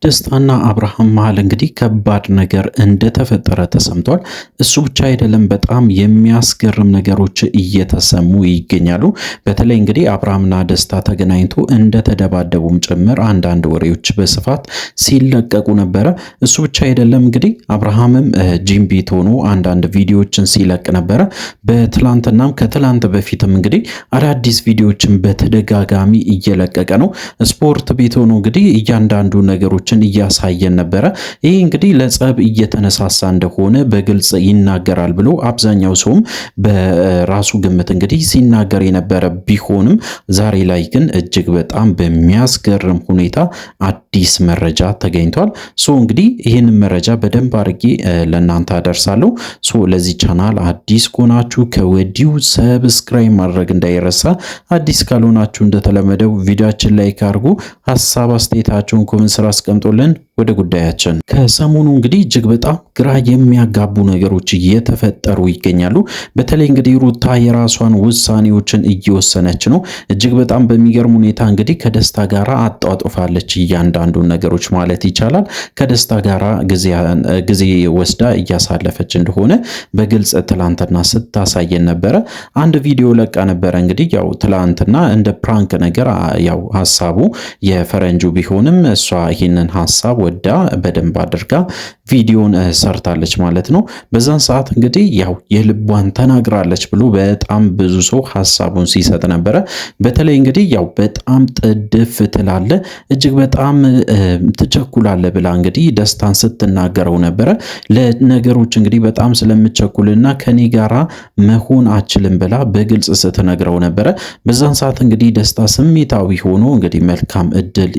ደስታና አብርሃም መሃል እንግዲህ ከባድ ነገር እንደተፈጠረ ተሰምቷል። እሱ ብቻ አይደለም፣ በጣም የሚያስገርም ነገሮች እየተሰሙ ይገኛሉ። በተለይ እንግዲህ አብርሃምና ደስታ ተገናኝቶ እንደተደባደቡም ጭምር አንዳንድ ወሬዎች በስፋት ሲለቀቁ ነበረ። እሱ ብቻ አይደለም እንግዲህ አብርሃምም ጂም ቤት ሆኖ አንዳንድ ቪዲዮዎችን ሲለቅ ነበረ። በትላንትናም ከትላንት በፊትም እንግዲህ አዳዲስ ቪዲዮዎችን በተደጋጋሚ እየለቀቀ ነው። ስፖርት ቤት ሆኖ እንግዲህ እያንዳንዱ ነገሮች እያሳየን ነበረ። ይህ እንግዲህ ለጸብ እየተነሳሳ እንደሆነ በግልጽ ይናገራል ብሎ አብዛኛው ሰውም በራሱ ግምት እንግዲህ ሲናገር የነበረ ቢሆንም ዛሬ ላይ ግን እጅግ በጣም በሚያስገርም ሁኔታ አዲስ መረጃ ተገኝቷል። እንግዲህ ይህንን መረጃ በደንብ አድርጌ ለእናንተ አደርሳለሁ። ለዚህ ቻናል አዲስ ከሆናችሁ ከወዲሁ ሰብስክራይብ ማድረግ እንዳይረሳ። አዲስ ካልሆናችሁ እንደተለመደው ቪዲዮአችን ላይክ አድርጉ፣ ሀሳብ አስተያየታችሁን ኮሜንት ስራ አስቀምጡልን። ወደ ጉዳያችን ከሰሞኑ እንግዲህ እጅግ በጣም ግራ የሚያጋቡ ነገሮች እየተፈጠሩ ይገኛሉ። በተለይ እንግዲህ ሩታ የራሷን ውሳኔዎችን እየወሰነች ነው። እጅግ በጣም በሚገርም ሁኔታ እንግዲህ ከደስታ ጋር አጧጡፋለች እያንዳንዱ ነገሮች ማለት ይቻላል። ከደስታ ጋር ጊዜ ወስዳ እያሳለፈች እንደሆነ በግልጽ ትላንትና ስታሳየን ነበረ። አንድ ቪዲዮ ለቃ ነበረ። እንግዲህ ያው ትላንትና እንደ ፕራንክ ነገር ያው ሀሳቡ የፈረንጁ ቢሆንም እሷ ይህንን ሀሳብ ወዳ በደንብ አድርጋ ቪዲዮን ሰርታለች ማለት ነው። በዛን ሰዓት እንግዲህ ያው የልቧን ተናግራለች ብሎ በጣም ብዙ ሰው ሀሳቡን ሲሰጥ ነበረ። በተለይ እንግዲህ ያው በጣም ጥድፍ ትላለ፣ እጅግ በጣም ትቸኩላለ ብላ እንግዲህ ደስታን ስትናገረው ነበረ። ለነገሮች እንግዲህ በጣም ስለምቸኩልና ከኔ ጋራ መሆን አችልም ብላ በግልጽ ስትነግረው ነበረ። በዛን ሰዓት እንግዲህ ደስታ ስሜታዊ ሆኖ እንግዲህ መልካም እድል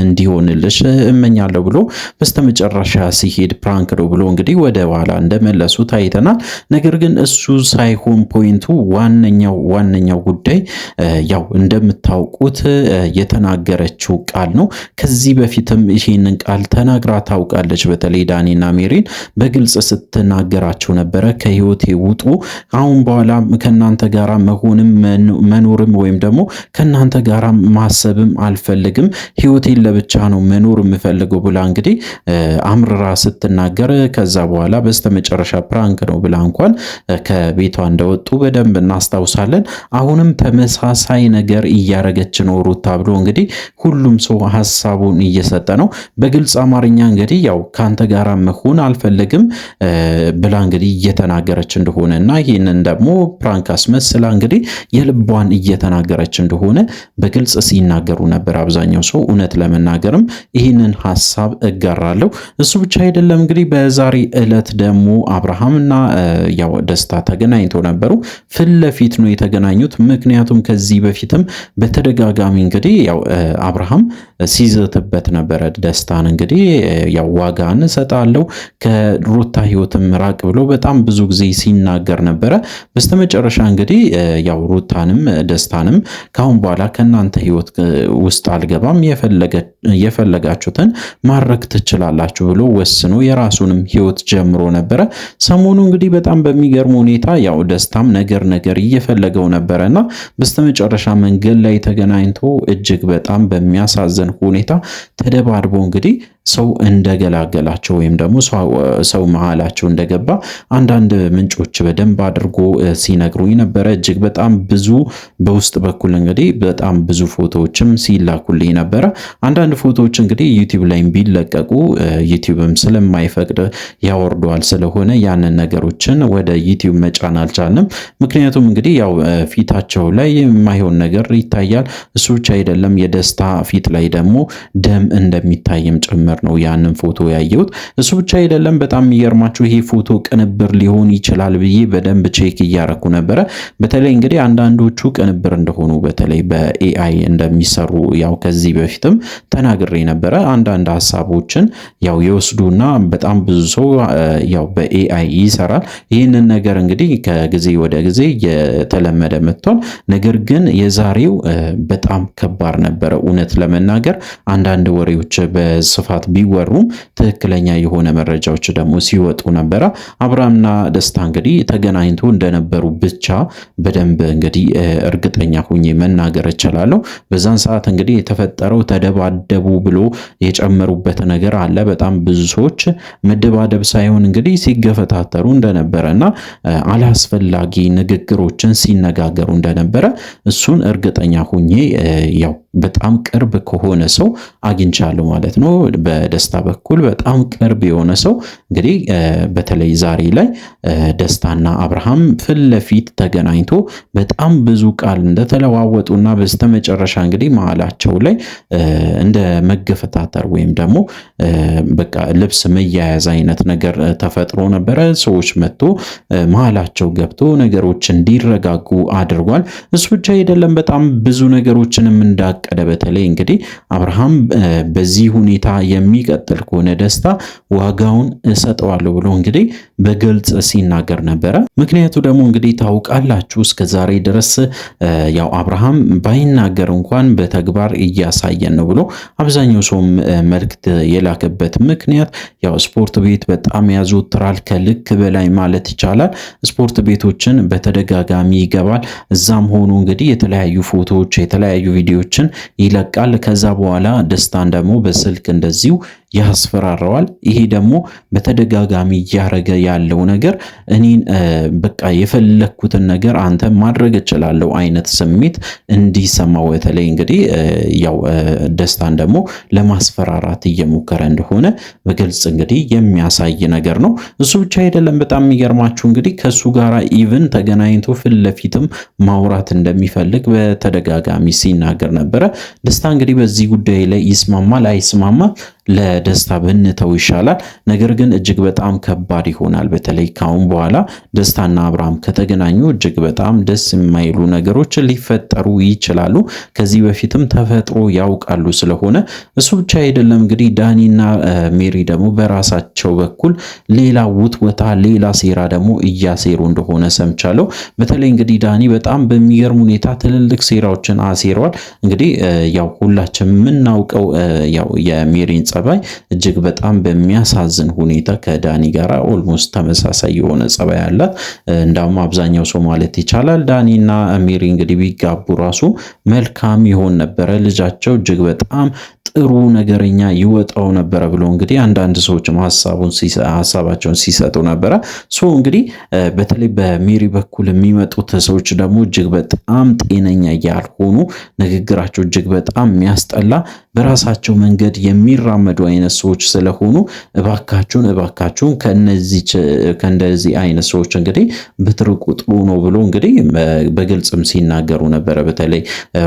እንዲሆንልሽ እመኛለሁ ብሎ በስተመጨረሻ ሲሄድ ፕራንክ ነው ብሎ እንግዲህ ወደ ኋላ እንደመለሱ ታይተናል። ነገር ግን እሱ ሳይሆን ፖይንቱ ዋነኛው ጉዳይ ያው እንደምታውቁት የተናገረችው ቃል ነው። ከዚህ በፊትም ይሄንን ቃል ተናግራ ታውቃለች። በተለይ ዳኒና ሜሪን በግልጽ ስትናገራቸው ነበረ። ከህይወቴ ውጡ፣ አሁን በኋላ ከናንተ ጋራ መሆንም መኖርም ወይም ደግሞ ከናንተ ጋራ ማሰብም አልፈልግም፣ ህይወቴን ለብቻ ነው መኖር የምፈልገው ብላ እንግዲህ አምርራ ስትናገር ከዛ በኋላ በስተመጨረሻ ፕራንክ ነው ብላ እንኳን ከቤቷ እንደወጡ በደንብ እናስታውሳለን። አሁንም ተመሳሳይ ነገር እያረገች ነው ሩታ ብሎ እንግዲህ ሁሉም ሰው ሐሳቡን እየሰጠ ነው። በግልጽ አማርኛ እንግዲህ ያው ካንተ ጋራ መሆን አልፈልግም ብላ እንግዲህ እየተናገረች እንደሆነና ይህንን ደግሞ ፕራንክ አስመስላ እንግዲህ የልቧን እየተናገረች እንደሆነ በግልጽ ሲናገሩ ነበር አብዛኛው ሰው። እውነት ለመናገርም ይህንን ሐሳብ እጋራለሁ። እሱ ብቻ አይደለም እንግዲህ በዛሬ ዕለት ደግሞ አብርሃምና ያው ደስታ ተገናኝቶ ነበሩ። ፊት ለፊት ነው የተገናኙት። ምክንያቱም ከዚህ በፊትም በተደጋጋሚ እንግዲህ ያው አብርሃም ሲዘትበት ነበረ ደስታን እንግዲህ ያው ዋጋ እንሰጣለሁ ከሩታ ህይወትም ራቅ ብሎ በጣም ብዙ ጊዜ ሲናገር ነበረ። በስተመጨረሻ እንግዲህ ያው ሩታንም ደስታንም ካሁን በኋላ ከናንተ ህይወት ውስጥ አልገባም፣ የፈለጋችሁትን ማድረግ ትችላላችሁ ብሎ ወስኖ የራሱንም ህይወት ጀምሮ ነበረ። ሰሞኑ እንግዲህ በጣም በሚገርም ሁኔታ ያው ደስታም ነገር እየፈለገው ነበረና በስተመጨረሻ መንገድ ላይ ተገናኝቶ እጅግ በጣም በሚያሳዝን ሁኔታ ተደባድቦ እንግዲህ ሰው እንደገላገላቸው ወይም ደግሞ ሰው መሃላቸው እንደገባ አንዳንድ ምንጮች በደንብ አድርጎ ሲነግሩኝ ነበረ። እጅግ በጣም ብዙ በውስጥ በኩል እንግዲህ በጣም ብዙ ፎቶዎችም ሲላኩልኝ ነበረ። አንዳንድ ፎቶዎች እንግዲህ ዩቲዩብ ላይ ቢለቀቁ ዩቲዩብም ስለማይፈቅድ ያወርደዋል። ስለሆነ ያንን ነገሮችን ወደ ዩቲዩብ መጫን አልቻልንም። ምክንያቱም እንግዲህ ያው ፊታቸው ላይ የማይሆን ነገር ይታያል። እሱ ብቻ አይደለም፣ የደስታ ፊት ላይ ደግሞ ደም እንደሚታይም ጭምር ነው ያንን ፎቶ ያየሁት። እሱ ብቻ አይደለም፣ በጣም የሚገርማችሁ ይሄ ፎቶ ቅንብር ሊሆን ይችላል ብዬ በደንብ ቼክ እያረኩ ነበረ። በተለይ እንግዲህ አንዳንዶቹ ቅንብር እንደሆኑ በተለይ በኤአይ እንደሚሰሩ ያው ከዚህ በፊትም ተናግሬ ነበረ። አንዳንድ ሀሳቦችን ያው የወስዱና በጣም ብዙ ሰው ያው በኤአይ ይሰራል። ይህንን ነገር እንግዲህ ከጊዜ ወደ ጊዜ የተለመደ መጥቷል። ነገር ግን የዛሬው በጣም ከባድ ነበረ። እውነት ለመናገር አንዳንድ ወሬዎች በስፋት ሰዓት ቢወሩም ትክክለኛ የሆነ መረጃዎች ደግሞ ሲወጡ ነበረ። አብርሃምና ደስታ እንግዲህ ተገናኝቶ እንደነበሩ ብቻ በደንብ እንግዲህ እርግጠኛ ሁኜ መናገር እችላለሁ። በዛን ሰዓት እንግዲህ የተፈጠረው ተደባደቡ ብሎ የጨመሩበት ነገር አለ። በጣም ብዙ ሰዎች መደባደብ ሳይሆን እንግዲህ ሲገፈታተሩ እንደነበረና አላስፈላጊ ንግግሮችን ሲነጋገሩ እንደነበረ እሱን እርግጠኛ ሁኜ ያው በጣም ቅርብ ከሆነ ሰው አግኝቻለሁ ማለት ነው። በደስታ በኩል በጣም ቅርብ የሆነ ሰው እንግዲህ በተለይ ዛሬ ላይ ደስታና አብርሃም ፊት ለፊት ተገናኝቶ በጣም ብዙ ቃል እንደተለዋወጡና በስተመጨረሻ እንግዲህ መሀላቸው ላይ እንደ መገፈታተር ወይም ደግሞ በቃ ልብስ መያያዝ አይነት ነገር ተፈጥሮ ነበረ። ሰዎች መጥቶ መሀላቸው ገብቶ ነገሮች እንዲረጋጉ አድርጓል። እሱ ብቻ አይደለም፣ በጣም ብዙ ነገሮችንም እንዳቀደ በተለይ እንግዲህ አብርሃም በዚህ ሁኔታ የሚቀጥል ከሆነ ደስታ ዋጋውን እሰጠዋለሁ ብሎ እንግዲህ በግልጽ ሲናገር ነበረ። ምክንያቱ ደግሞ እንግዲህ ታውቃላችሁ እስከ ዛሬ ድረስ ያው አብርሃም ባይናገር እንኳን በተግባር እያሳየን ነው ብሎ አብዛኛው ሰው መልእክት የላከበት ምክንያት ያው ስፖርት ቤት በጣም ያዘወትራል፣ ከልክ በላይ ማለት ይቻላል። ስፖርት ቤቶችን በተደጋጋሚ ይገባል። እዛም ሆኖ እንግዲህ የተለያዩ ፎቶዎች፣ የተለያዩ ቪዲዮዎችን ይለቃል። ከዛ በኋላ ደስታን ደግሞ በስልክ እንደዚሁ ያስፈራረዋል። ይሄ ደግሞ በተደጋጋሚ እያረገ ያለው ነገር እኔን በቃ የፈለኩትን ነገር አንተ ማድረግ እችላለሁ አይነት ስሜት እንዲሰማው በተለይ እንግዲህ ያው ደስታን ደግሞ ለማስፈራራት እየሞከረ እንደሆነ በግልጽ እንግዲህ የሚያሳይ ነገር ነው። እሱ ብቻ አይደለም። በጣም የሚገርማችሁ እንግዲህ ከሱ ጋራ ኢቭን ተገናኝቶ ፊት ለፊትም ማውራት እንደሚፈልግ በተደጋጋሚ ሲናገር ነበረ። ደስታ እንግዲህ በዚህ ጉዳይ ላይ ይስማማል አይስማማም ለደስታ ብንተው ይሻላል። ነገር ግን እጅግ በጣም ከባድ ይሆናል። በተለይ ካሁን በኋላ ደስታና አብርሃም ከተገናኙ እጅግ በጣም ደስ የማይሉ ነገሮች ሊፈጠሩ ይችላሉ። ከዚህ በፊትም ተፈጥሮ ያውቃሉ። ስለሆነ እሱ ብቻ አይደለም እንግዲህ ዳኒና ሜሪ ደግሞ በራሳቸው በኩል ሌላ ውትወታ፣ ሌላ ሴራ ደግሞ እያሴሩ እንደሆነ ሰምቻለሁ። በተለይ እንግዲህ ዳኒ በጣም በሚገርም ሁኔታ ትልልቅ ሴራዎችን አሴረዋል። እንግዲህ ያው ሁላችን የምናውቀው ያው የሜሪን ጸባይ እጅግ በጣም በሚያሳዝን ሁኔታ ከዳኒ ጋር ኦልሞስት ተመሳሳይ የሆነ ጸባይ አላት። እንዳውም አብዛኛው ሰው ማለት ይቻላል ዳኒና ሜሪ እንግዲህ ቢጋቡ ራሱ መልካም ይሆን ነበረ። ልጃቸው እጅግ በጣም ጥሩ ነገረኛ ይወጣው ነበረ ብሎ እንግዲህ አንዳንድ ሰዎች ሀሳባቸውን ሲሰጡ ነበረ። ሶ እንግዲህ በተለይ በሜሪ በኩል የሚመጡት ሰዎች ደግሞ እጅግ በጣም ጤነኛ ያልሆኑ፣ ንግግራቸው እጅግ በጣም የሚያስጠላ፣ በራሳቸው መንገድ የሚራመዱ አይነት ሰዎች ስለሆኑ እባካችሁን ከእንደዚህ አይነት ሰዎች እንግዲህ ብትርቁ ጥሩ ነው ብሎ እንግዲህ በግልጽም ሲናገሩ ነበረ። በተለይ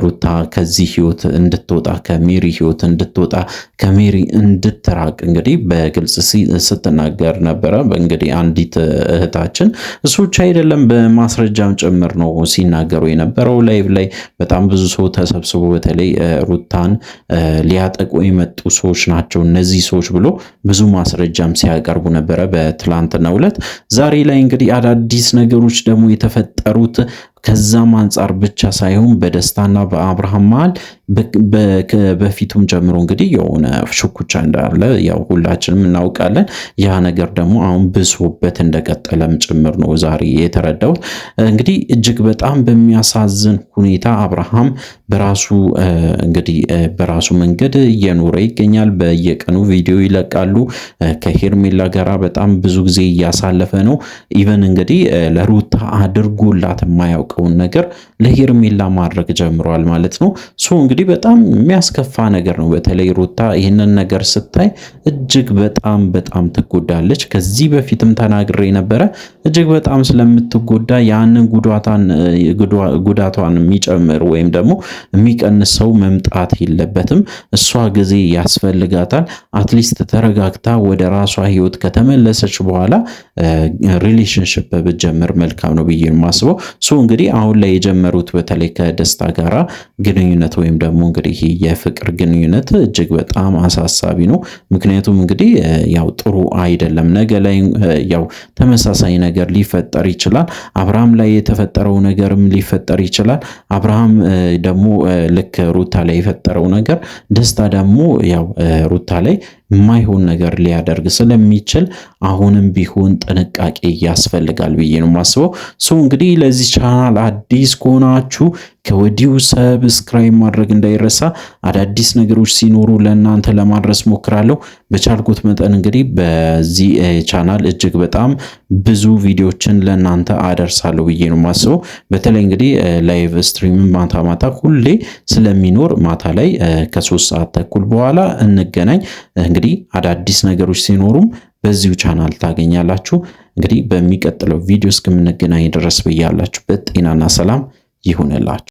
ሩታ ከዚህ ህይወት እንድትወጣ፣ ከሜሪ ህይወት እንድትወጣ፣ ከሜሪ እንድትራቅ እንግዲህ በግልጽ ስትናገር ነበረ። እንግዲህ አንዲት እህታችን እሱ ብቻ አይደለም በማስረጃም ጭምር ነው ሲናገሩ የነበረው። ላይቭ ላይ በጣም ብዙ ሰው ተሰብስቦ በተለይ ሩታን ሊያጠቁ የመጡ ሰዎች ናቸው እነዚህ ሰዎች ብሎ ብዙ ማስረጃም ሲያቀርቡ ነበረ በትላንትናው ዕለት። ዛሬ ላይ እንግዲህ አዳዲስ ነገሮች ደግሞ የተፈጠሩት ከዛም አንጻር ብቻ ሳይሆን በደስታና በአብርሃም መሃል በፊቱም ጀምሮ እንግዲህ የሆነ ሽኩቻ እንዳለ ያው ሁላችንም እናውቃለን። ያ ነገር ደግሞ አሁን ብሶበት እንደቀጠለም ጭምር ነው ዛሬ የተረዳሁት። እንግዲህ እጅግ በጣም በሚያሳዝን ሁኔታ አብርሃም በራሱ እንግዲህ በራሱ መንገድ እየኖረ ይገኛል። በየቀኑ ቪዲዮ ይለቃሉ። ከሄርሜላ ጋራ በጣም ብዙ ጊዜ እያሳለፈ ነው። ኢቨን እንግዲህ ለሩታ አድርጎላት የማያውቀውን ነገር ለሄርሜላ ማድረግ ጀምሯል ማለት ነው። ሶ እንግዲህ በጣም የሚያስከፋ ነገር ነው። በተለይ ሩታ ይህንን ነገር ስታይ እጅግ በጣም ትጎዳለች። ከዚህ በፊትም ተናግሬ ነበረ። እጅግ በጣም ስለምትጎዳ ያንን ጉዳቷን የሚጨምር ወይም ደግሞ የሚቀንስ ሰው መምጣት የለበትም። እሷ ጊዜ ያስፈልጋታል። አትሊስት ተረጋግታ ወደ ራሷ ህይወት ከተመለሰች በኋላ ሪሌሽንሽፕ ብትጀምር መልካም ነው ብዬ የማስበው። ሶ እንግዲህ አሁን ላይ የጀመሩት በተለይ ከደስታ ጋራ ግንኙነት ወይም ደግሞ እንግዲህ የፍቅር ግንኙነት እጅግ በጣም አሳሳቢ ነው። ምክንያቱም እንግዲህ ያው ጥሩ አይደለም። ነገ ላይ ያው ተመሳሳይ ነገር ሊፈጠር ይችላል። አብርሃም ላይ የተፈጠረው ነገርም ሊፈጠር ይችላል። አብርሃም ደግሞ ልክ ሩታ ላይ የፈጠረው ነገር ደስታ ደግሞ ያው ሩታ ላይ የማይሆን ነገር ሊያደርግ ስለሚችል አሁንም ቢሆን ጥንቃቄ ያስፈልጋል ብዬ ነው የማስበው። እንግዲህ ለዚህ ቻናል አዲስ ከሆናችሁ ከወዲሁ ሰብስክራይብ ማድረግ እንዳይረሳ። አዳዲስ ነገሮች ሲኖሩ ለእናንተ ለማድረስ ሞክራለሁ። በቻልኩት መጠን እንግዲህ በዚህ ቻናል እጅግ በጣም ብዙ ቪዲዮችን ለእናንተ አደርሳለሁ ብዬ ነው የማስበው። በተለይ እንግዲህ ላይቭ ስትሪም ማታ ማታ ሁሌ ስለሚኖር ማታ ላይ ከ3 ሰዓት ተኩል በኋላ እንገናኝ። እንግዲህ አዳዲስ ነገሮች ሲኖሩም በዚሁ ቻናል ታገኛላችሁ። እንግዲህ በሚቀጥለው ቪዲዮ እስከምንገናኝ ድረስ በያላችሁበት ጤናና ሰላም ይሁንላችሁ።